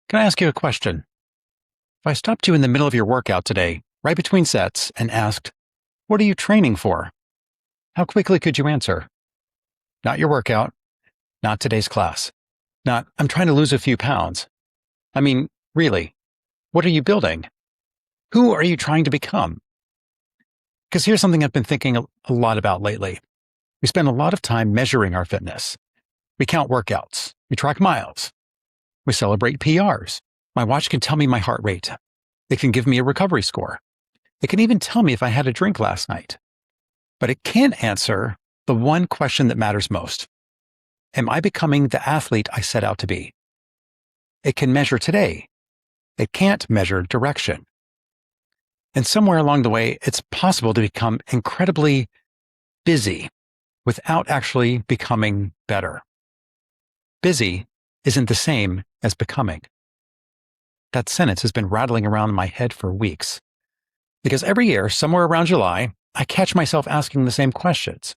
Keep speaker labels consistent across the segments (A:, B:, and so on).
A: Can I ask you a question? If I stopped you in the middle of your workout today, right between sets, and asked, "What are you training for?" How quickly could you answer? Not your workout, not today's class, not, "I'm trying to lose a few pounds." I mean, really, what are you building? Who are you trying to become? Because here's something I've been thinking a lot about lately. We spend a lot of time measuring our fitness. We count workouts, we track miles, we celebrate PRs. My watch can tell me my heart rate. It can give me a recovery score. It can even tell me if I had a drink last night. But it can't answer the one question that matters most. Am I becoming the athlete I set out to be? It can measure today. It can't measure direction. And somewhere along the way, it's possible to become incredibly busy without actually becoming better. Busy isn't the same as becoming. That sentence has been rattling around in my head for weeks. Because every year, somewhere around July, I catch myself asking the same questions.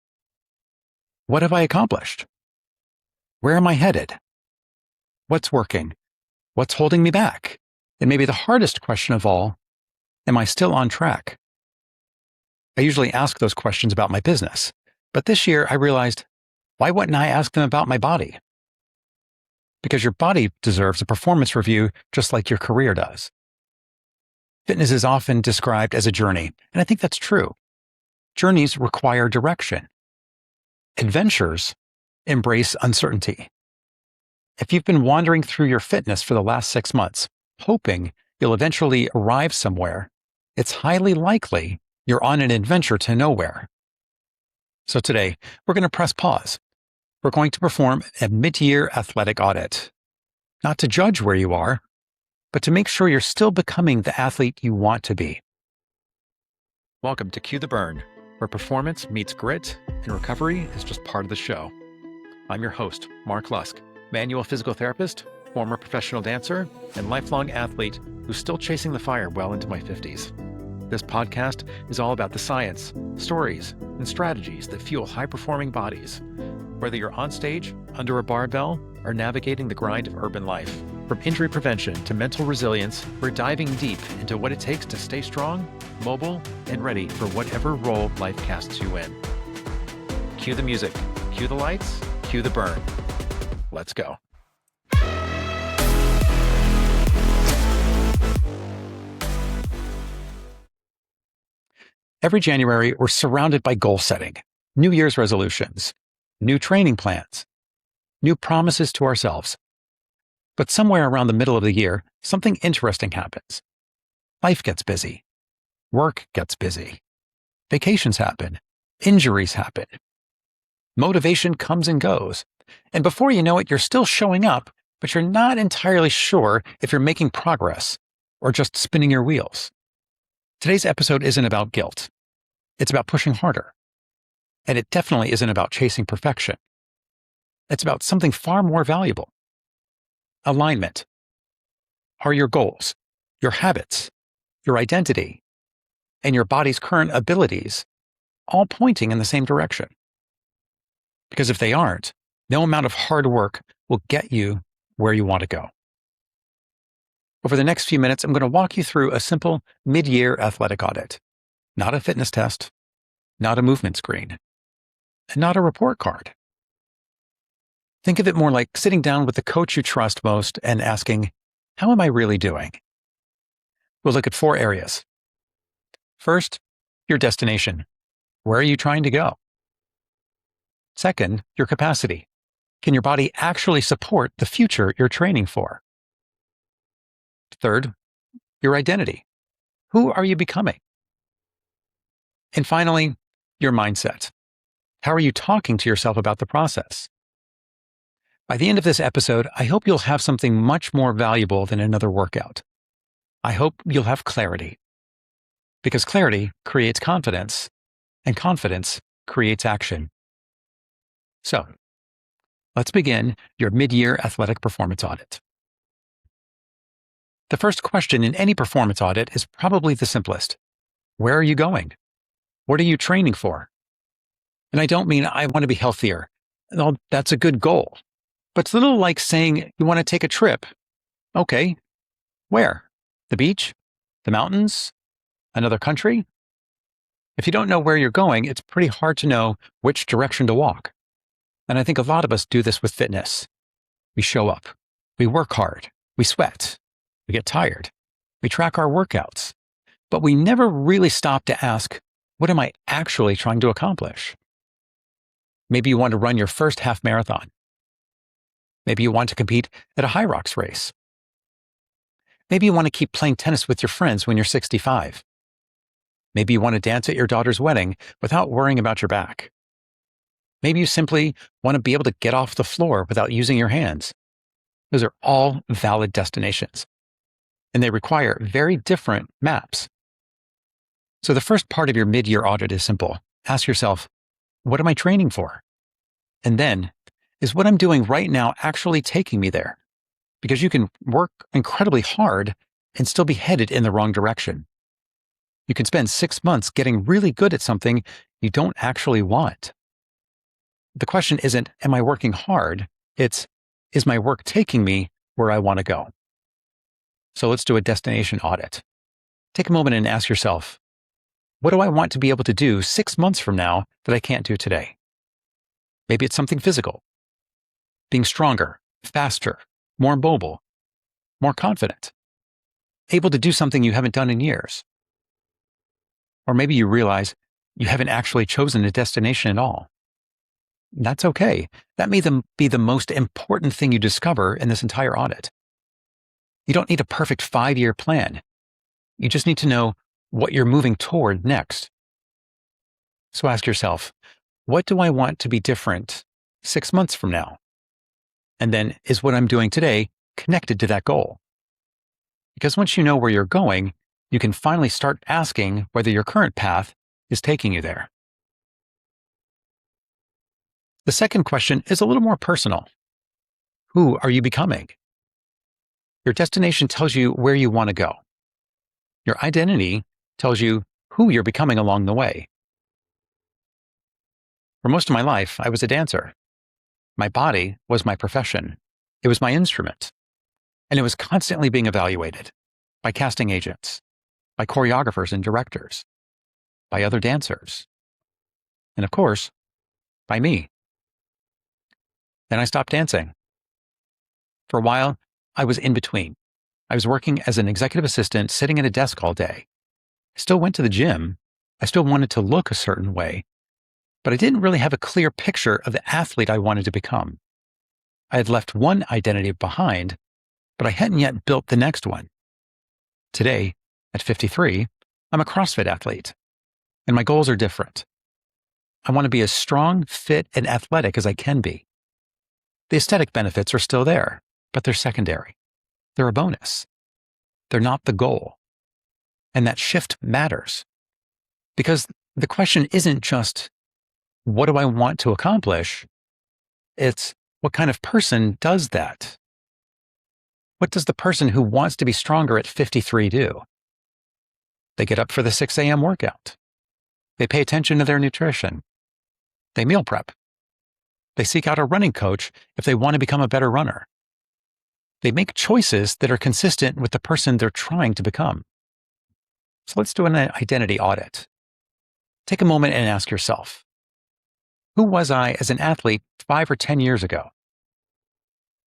A: What have I accomplished? Where am I headed? What's working? What's holding me back? And maybe the hardest question of all, am I still on track? I usually ask those questions about my business, but this year I realized, why wouldn't I ask them about my body? Because your body deserves a performance review just like your career does. Fitness is often described as a journey, and I think that's true. Journeys require direction. Adventures embrace uncertainty. If you've been wandering through your fitness for the last 6 months, hoping you'll eventually arrive somewhere, it's highly likely you're on an adventure to nowhere. So today, we're going to press pause. We're going to perform a mid-year athletic audit. Not to judge where you are, but to make sure you're still becoming the athlete you want to be. Welcome to Cue the Burn, where performance meets grit and recovery is just part of the show. I'm your host, Mark Lusk, manual physical therapist, former professional dancer, and lifelong athlete who's still chasing the fire well into my 50s. This podcast is all about the science, stories, and strategies that fuel high-performing bodies. Whether you're on stage, under a barbell, or navigating the grind of urban life, from injury prevention to mental resilience, we're diving deep into what it takes to stay strong, mobile, and ready for whatever role life casts you in. Cue the music, cue the lights, cue the burn. Let's go. Every January, we're surrounded by goal setting, New Year's resolutions, new training plans, new promises to ourselves. But somewhere around the middle of the year, something interesting happens. Life gets busy. Work gets busy. Vacations happen. Injuries happen. Motivation comes and goes. And before you know it, you're still showing up, but you're not entirely sure if you're making progress or just spinning your wheels. Today's episode isn't about guilt. It's about pushing harder. And it definitely isn't about chasing perfection. It's about something far more valuable. Alignment. Are your goals, your habits, your identity, and your body's current abilities all pointing in the same direction? Because if they aren't, no amount of hard work will get you where you want to go. Over the next few minutes, I'm going to walk you through a simple mid-year athletic audit. Not a fitness test, not a movement screen, and not a report card. Think of it more like sitting down with the coach you trust most and asking, how am I really doing? We'll look at 4 areas. First, your destination. Where are you trying to go? Second, your capacity. Can your body actually support the future you're training for? Third, your identity. Who are you becoming? And finally, your mindset. How are you talking to yourself about the process? By the end of this episode, I hope you'll have something much more valuable than another workout. I hope you'll have clarity. Because clarity creates confidence, and confidence creates action. So, let's begin your mid-year athletic performance audit. The first question in any performance audit is probably the simplest. Where are you going? What are you training for? And I don't mean I want to be healthier. Well, that's a good goal. But it's a little like saying you want to take a trip, Okay, where? The beach? The mountains? Another country? If you don't know where you're going, it's pretty hard to know which direction to walk. And I think a lot of us do this with fitness. We show up, we work hard, we sweat, we get tired, we track our workouts, but we never really stop to ask, what am I actually trying to accomplish? Maybe you want to run your first half marathon. Maybe you want to compete at a high rocks race. Maybe you want to keep playing tennis with your friends when you're 65. Maybe you want to dance at your daughter's wedding without worrying about your back. Maybe you simply want to be able to get off the floor without using your hands. Those are all valid destinations, and they require very different maps. So the first part of your mid-year audit is simple. Ask yourself, what am I training for? And then, is what I'm doing right now actually taking me there? Because you can work incredibly hard and still be headed in the wrong direction. You can spend 6 months getting really good at something you don't actually want. The question isn't, am I working hard? It's, is my work taking me where I want to go? So let's do a destination audit. Take a moment and ask yourself, what do I want to be able to do 6 months from now that I can't do today? Maybe it's something physical. Being stronger, faster, more mobile, more confident, able to do something you haven't done in years. Or maybe you realize you haven't actually chosen a destination at all. That's okay. That may be the most important thing you discover in this entire audit. You don't need a perfect 5-year plan. You just need to know what you're moving toward next. So ask yourself, what do I want to be different 6 months from now? And then, is what I'm doing today connected to that goal? Because once you know where you're going, you can finally start asking whether your current path is taking you there. The second question is a little more personal. Who are you becoming? Your destination tells you where you want to go. Your identity tells you who you're becoming along the way. For most of my life, I was a dancer. My body was my profession. It was my instrument. And it was constantly being evaluated by casting agents, by choreographers and directors, by other dancers, and of course, by me. Then I stopped dancing. For a while, I was in between. I was working as an executive assistant, sitting at a desk all day. I still went to the gym. I still wanted to look a certain way, but I didn't really have a clear picture of the athlete I wanted to become. I had left one identity behind, but I hadn't yet built the next one. Today, at 53, I'm a CrossFit athlete, and my goals are different. I want to be as strong, fit, and athletic as I can be. The aesthetic benefits are still there, but they're secondary. They're a bonus. They're not the goal. And that shift matters. Because the question isn't just, what do I want to accomplish? It's, what kind of person does that? What does the person who wants to be stronger at 53 do? They get up for the 6 a.m. workout. They pay attention to their nutrition. They meal prep. They seek out a running coach if they want to become a better runner. They make choices that are consistent with the person they're trying to become. So let's do an identity audit. Take a moment and ask yourself, who was I as an athlete 5 or 10 years ago?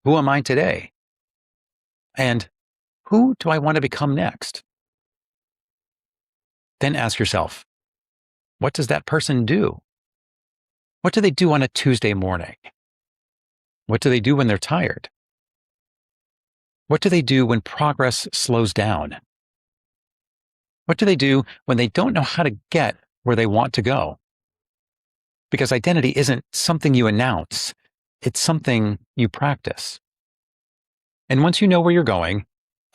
A: Who am I today? And who do I want to become next? Then ask yourself, what does that person do? What do they do on a Tuesday morning? What do they do when they're tired? What do they do when progress slows down? What do they do when they don't know how to get where they want to go? Because identity isn't something you announce, it's something you practice. And once you know where you're going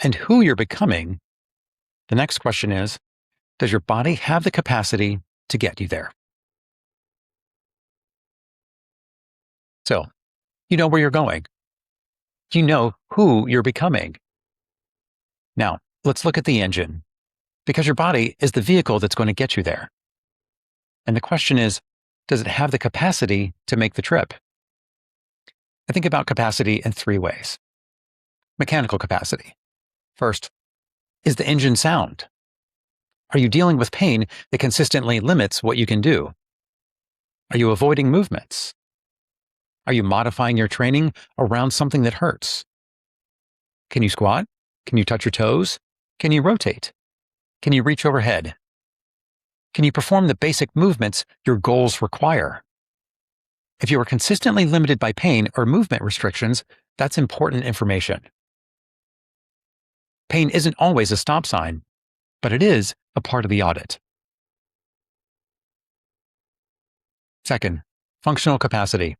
A: and who you're becoming, the next question is, does your body have the capacity to get you there? So, you know where you're going. You know who you're becoming. Now, let's look at the engine, because your body is the vehicle that's going to get you there. And the question is, does it have the capacity to make the trip? I think about capacity in 3 ways. Mechanical capacity. First, is the engine sound? Are you dealing with pain that consistently limits what you can do? Are you avoiding movements? Are you modifying your training around something that hurts? Can you squat? Can you touch your toes? Can you rotate? Can you reach overhead? Can you perform the basic movements your goals require? If you are consistently limited by pain or movement restrictions, that's important information. Pain isn't always a stop sign, but it is a part of the audit. Second, functional capacity.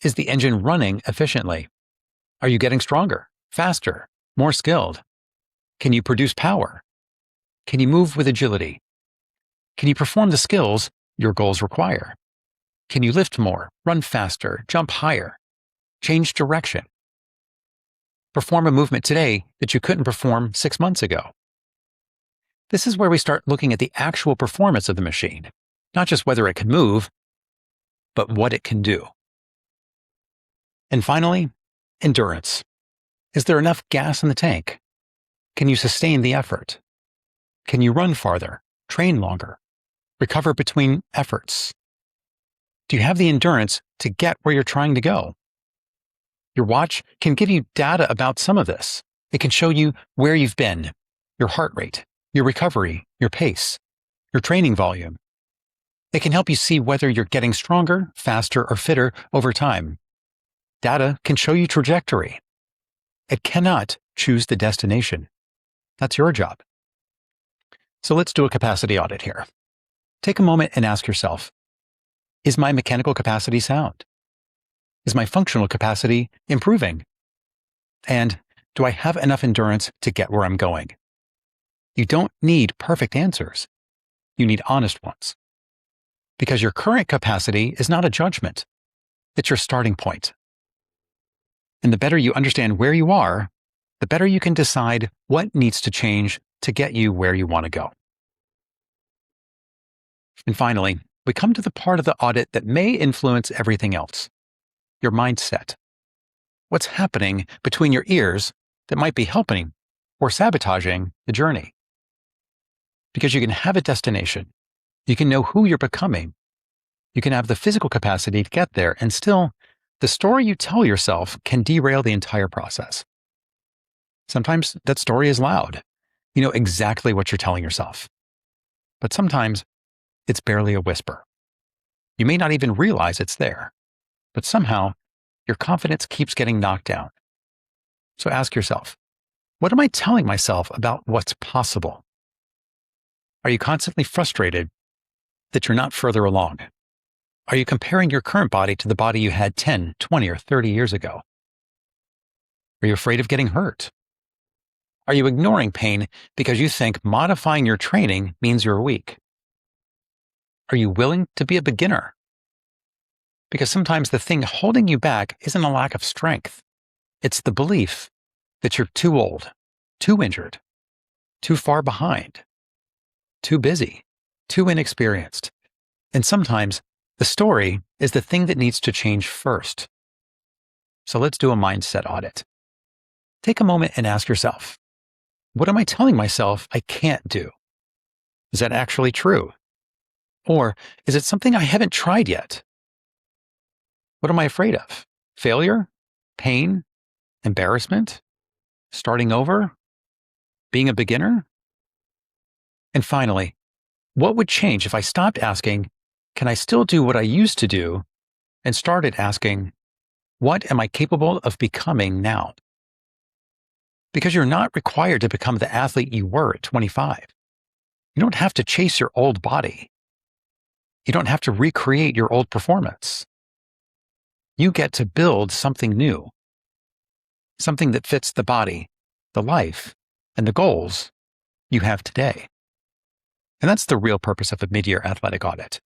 A: Is the engine running efficiently? Are you getting stronger, faster, more skilled? Can you produce power? Can you move with agility? Can you perform the skills your goals require? Can you lift more, run faster, jump higher, change direction? Perform a movement today that you couldn't perform 6 months ago. This is where we start looking at the actual performance of the machine, not just whether it can move, but what it can do. And finally, endurance. Is there enough gas in the tank? Can you sustain the effort? Can you run farther, train longer, recover between efforts? Do you have the endurance to get where you're trying to go? Your watch can give you data about some of this. It can show you where you've been, your heart rate, your recovery, your pace, your training volume. It can help you see whether you're getting stronger, faster, or fitter over time. Data can show you trajectory. It cannot choose the destination. That's your job. So let's do a capacity audit here. Take a moment and ask yourself, is my mechanical capacity sound? Is my functional capacity improving? And do I have enough endurance to get where I'm going? You don't need perfect answers. You need honest ones. Because your current capacity is not a judgment. It's your starting point. And the better you understand where you are, the better you can decide what needs to change to get you where you want to go. And finally, we come to the part of the audit that may influence everything else, your mindset. What's happening between your ears that might be helping or sabotaging the journey? Because you can have a destination, you can know who you're becoming, you can have the physical capacity to get there, and still, the story you tell yourself can derail the entire process. Sometimes that story is loud. You know exactly what you're telling yourself. But sometimes it's barely a whisper. You may not even realize it's there, but somehow your confidence keeps getting knocked down. So ask yourself, what am I telling myself about what's possible? Are you constantly frustrated that you're not further along? Are you comparing your current body to the body you had 10, 20, or 30 years ago? Are you afraid of getting hurt? Are you ignoring pain because you think modifying your training means you're weak? Are you willing to be a beginner? Because sometimes the thing holding you back isn't a lack of strength. It's the belief that you're too old, too injured, too far behind, too busy, too inexperienced. And sometimes the story is the thing that needs to change first. So let's do a mindset audit. Take a moment and ask yourself, what am I telling myself I can't do? Is that actually true? Or is it something I haven't tried yet? What am I afraid of? Failure? Pain? Embarrassment? Starting over? Being a beginner? And finally, what would change if I stopped asking, can I still do what I used to do, and started asking, what am I capable of becoming now? Because you're not required to become the athlete you were at 25. You don't have to chase your old body. You don't have to recreate your old performance. You get to build something new, something that fits the body, the life, and the goals you have today. And that's the real purpose of a mid-year athletic audit.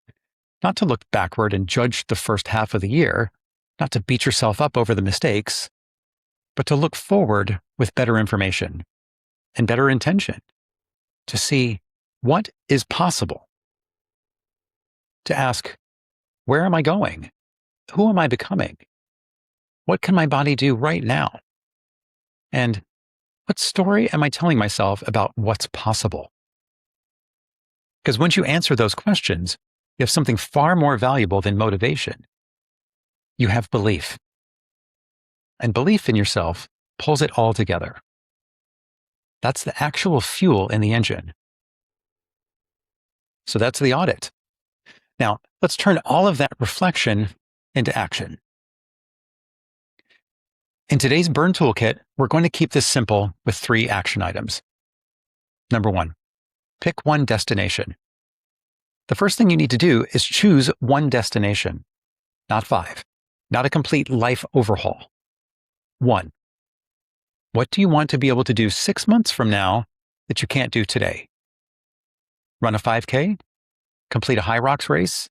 A: Not to look backward and judge the first half of the year, not to beat yourself up over the mistakes, but to look forward with better information and better intention, to see what is possible, to ask, where am I going? Who am I becoming? What can my body do right now? And what story am I telling myself about what's possible? Because once you answer those questions, you have something far more valuable than motivation. You have belief. And belief in yourself pulls it all together. That's the actual fuel in the engine. So that's the audit. Now, let's turn all of that reflection into action. In today's Burn Toolkit, we're going to keep this simple with 3 action items. Number 1, pick one destination. The first thing you need to do is choose one destination, not 5, not a complete life overhaul. 1. What do you want to be able to do 6 months from now that you can't do today? Run a 5K? Complete a high rocks race?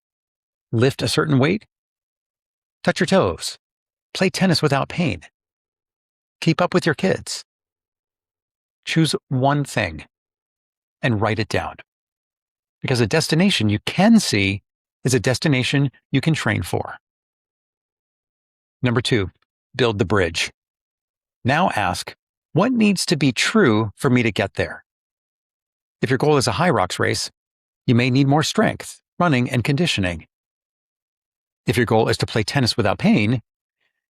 A: Lift a certain weight? Touch your toes? Play tennis without pain? Keep up with your kids? Choose one thing and write it down. Because a destination you can see is a destination you can train for. Number 2, build the bridge. Now ask, what needs to be true for me to get there? If your goal is a high rocks race, you may need more strength, running, and conditioning. If your goal is to play tennis without pain,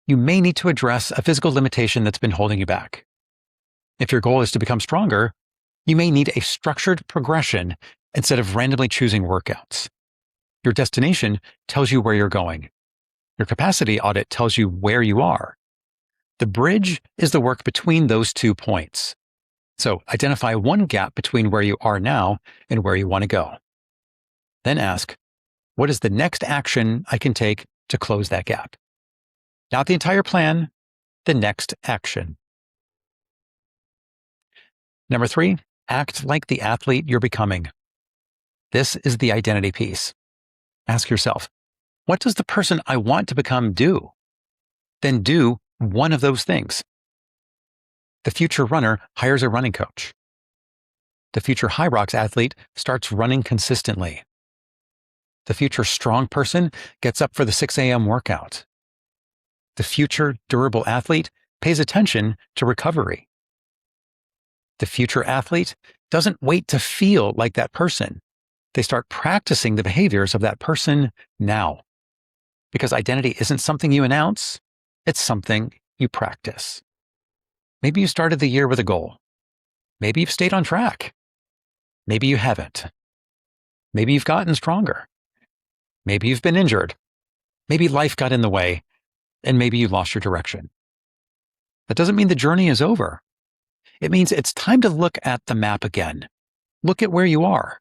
A: you may need to address a physical limitation that's been holding you back. If your goal is to become stronger, you may need a structured progression instead of randomly choosing workouts. Your destination tells you where you're going. Your capacity audit tells you where you are. The bridge is the work between those 2 points. So identify one gap between where you are now and where you want to go. Then ask, what is the next action I can take to close that gap? Not the entire plan, the next action. Number 3, act like the athlete you're becoming. This is the identity piece. Ask yourself, what does the person I want to become do? Then do one of those things. The future runner hires a running coach. The future high rocks athlete starts running consistently. The future strong person gets up for the 6 a.m. workout. The future durable athlete pays attention to recovery. The future athlete doesn't wait to feel like that person. They start practicing the behaviors of that person now. Because identity isn't something you announce, it's something you practice. Maybe you started the year with a goal. Maybe you've stayed on track. Maybe you haven't. Maybe you've gotten stronger. Maybe you've been injured. Maybe life got in the way. And maybe you lost your direction. That doesn't mean the journey is over. It means it's time to look at the map again. Look at where you are.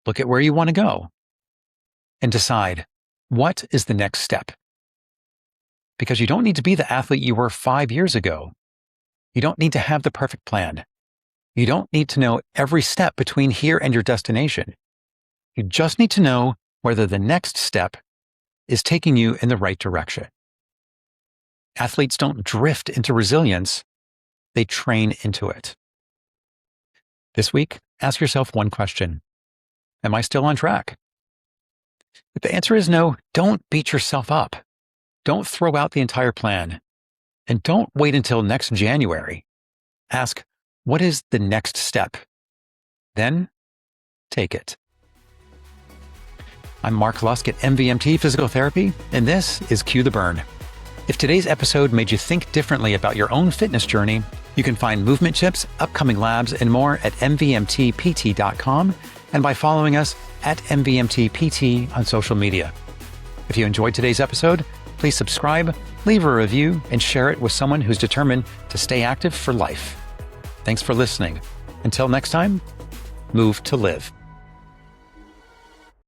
A: Look at where you want to go. And decide, what is the next step? Because you don't need to be the athlete you were 5 years ago. You don't need to have the perfect plan. You don't need to know every step between here and your destination. You just need to know whether the next step is taking you in the right direction. Athletes don't drift into resilience, they train into it. This week, ask yourself one question. Am I still on track? If the answer is no, don't beat yourself up. Don't throw out the entire plan. And don't wait until next January. Ask, what is the next step? Then, take it. I'm Mark Lusk at MVMT Physical Therapy, and this is Cue the Burn. If today's episode made you think differently about your own fitness journey, you can find movement tips, upcoming labs, and more at mvmtpt.com and by following us at MVMTPT on social media. If you enjoyed today's episode, please subscribe, leave a review, and share it with someone who's determined to stay active for life. Thanks for listening. Until next time, move to live.